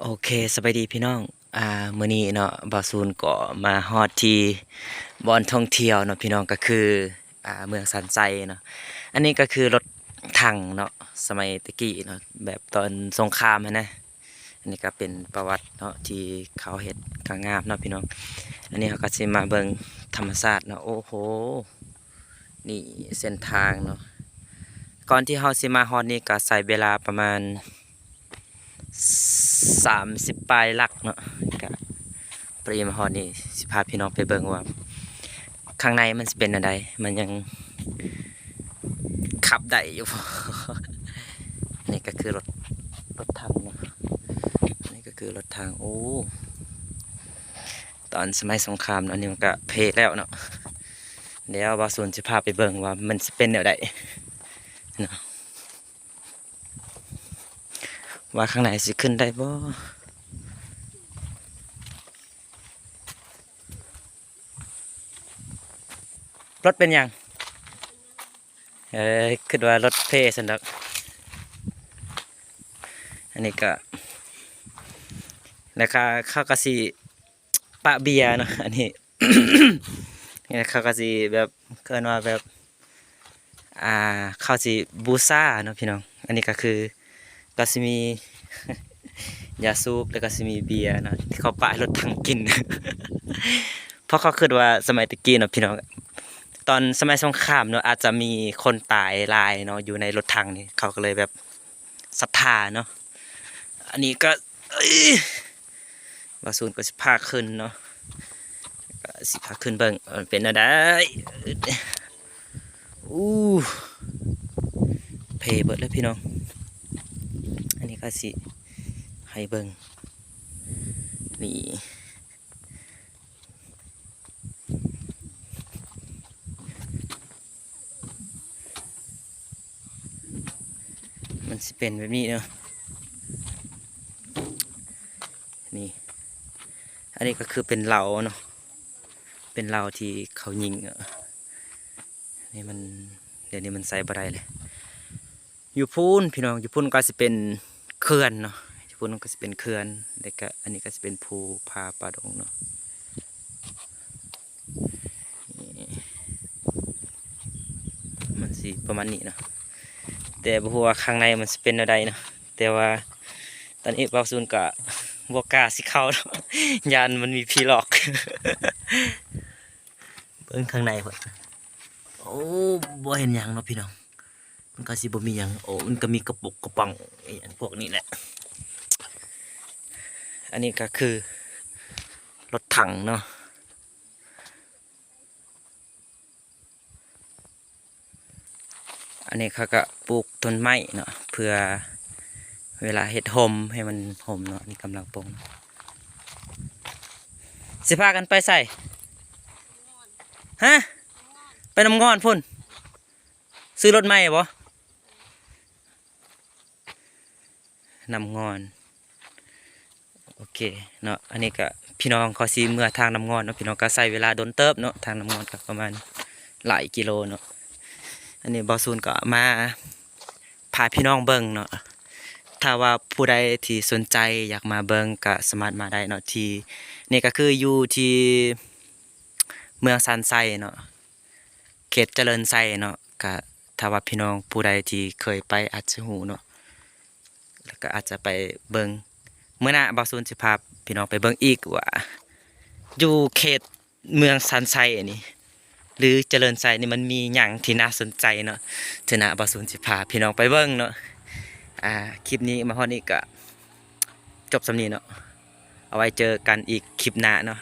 โอเคสบายดีพี่น้องมื้อนี้เนาะบ่าวซูนก็มาฮอดที่บ่อนท่องเที่ยวเนาะพี่น้องก็คือเมืองสันไซเนาะอันนี้ก็คือรถถังเนาะสมัยตะกี้เนาะแบบตอนสงครามอะนะอันนี้ก็เป็นประวัติเนาะที่เขาเฮ็ดก็งามเนาะพี่น้องอันนี้เขาก็สิมาเบิ่งธรรมชาติเนาะโอ้โหนี่เส้นทางเนาะก่อนที่เฮาสิมาฮอดนี่ก็ใช้เวลาประมาณ30ปลายลักเนาะก็ปรีมาฮอดนี่สิพาพี่น้องไปเบิ่งว่าข้างในมันสิเป็นอันใดมันยังขับได้อยู่ นี่ก็คือรถถังเนาะนี่ก็คือรถถังโอ้ตอนสมัยสงครามเนาะนี่มันก็เพแล้วเนาะเดี๋ยวบ่าวสนสิพาไปเบิ่งว่ามันสิเป็นแนวใดเนาะว่าข้างในสิขึ้นได้บ่รถเป็นหยังคิดว่ารถเพสันดอกอันนี้ก็ราคาข้าวกะสิปะเบียร์เนาะอันนี้ นี่ข้าวกะสิแบบเกินว่าแบบอ่าข้าวสิบูซ่าเนาะพี่น้องอันนี้ก็คือก็สิมี ยาสูบแล้วก็สิมีเบียร์เนาะที่เขาปะรถถังกิน เพราะเขาคิดว่าสมัยตะกี้เนาะพี่น้องตอนสมัยสงครามเนาะอาจจะมีคนตายหลายเนาะอยู่ในรถถังนี่เขาก็เลยแบบศรัทธาเนาะอันนี้ก็บาซูนก็สิพาขึ้นเนาะก็สิพาขึ้นเบิ่งมันเป็นอะไรอู้เพเบิดเลยพี่น้องอันนี้ก็สิให้เบิ่งนี่มันสิเป็นแบบนี้เนาะนี่อันนี้ก็คือเป็นเหลาเนาะเป็นเหลาที่เขายิงนี่มันเดี๋ยวนี้มันใส่บ่ได้เลยอยู่พูนพี่น้องอยู่พูนก็สิเป็นเขื่อนเนาะอยู่พูนก็สิเป็นเขื่อนแล้วก็อันนี้ก็สิเป็นภูผาป่าดงเนาะนี่มันสิประมาณนี้เนาะแต่บ่ฮู้ว่าข้างในมันสิเป็นอะไรเนาะแต่ว่าตอนนี้บ่าวซูนก็บ่กล้าสิเข้าเนาะ ยานมันมีผีหลอก เบิ่งข้างในพุ่นโอ้บ่เห็นหยังเนาะพี่น้องมันก็สิบ่มีหยังโอ้มันก็มีกระปุกกระป๋องไอ้อันพวกนี้แหละอันนี้ก็คือรถถังเนาะอันนี้เขาก็ปลูกต้นไม้เนาะเพื่อเวลาเฮ็ดโฮมให้มันโฮมเนาะนี่กำลังปลูกสิพากันไปใส่ฮะไปน้ำงอนพุ่นซื้อรถใหม่บ่น้ำงอนโอเคเนาะอันนี้ก็พี่น้องเขาสิเมื่อทางน้ำงอนเนาะพี่น้องก็ใส่เวลาโดนเติบเนาะทางน้ำงอนก็ประมาณหลายกิโลเนาะอันนี้บอซูนก็มาพาพี่น้องเบิ่งเนาะถ้าว่าผู้ใดที่สนใจอยากมาเบิ่งก็สามารถมาได้เนาะที่นี่ก็คืออยู่ที่เมืองซันไซเนาะเขตเจริญไซเนาะก็ถ้าว่าพี่น้องผู้ใดที่เคยไปอาจจะหูเนาะแล้วก็อาจจะไปเบิ่งเมื่อหน้าบอซูนสิพาพี่น้องไปเบิ่งอีกว่าอยู่เขตเมืองซันไซอันนี้หรือเจริญไซนี่มันมีหยังที่น่าสนใจเนาะเถอะนะบอซูนสิพาพี่น้องไปเบิ่งเนาะคลิปนี้มาฮอดนี้ก็จบสำนี้เนาะเอาไว้เจอกันอีกคลิปหน้าเนาะ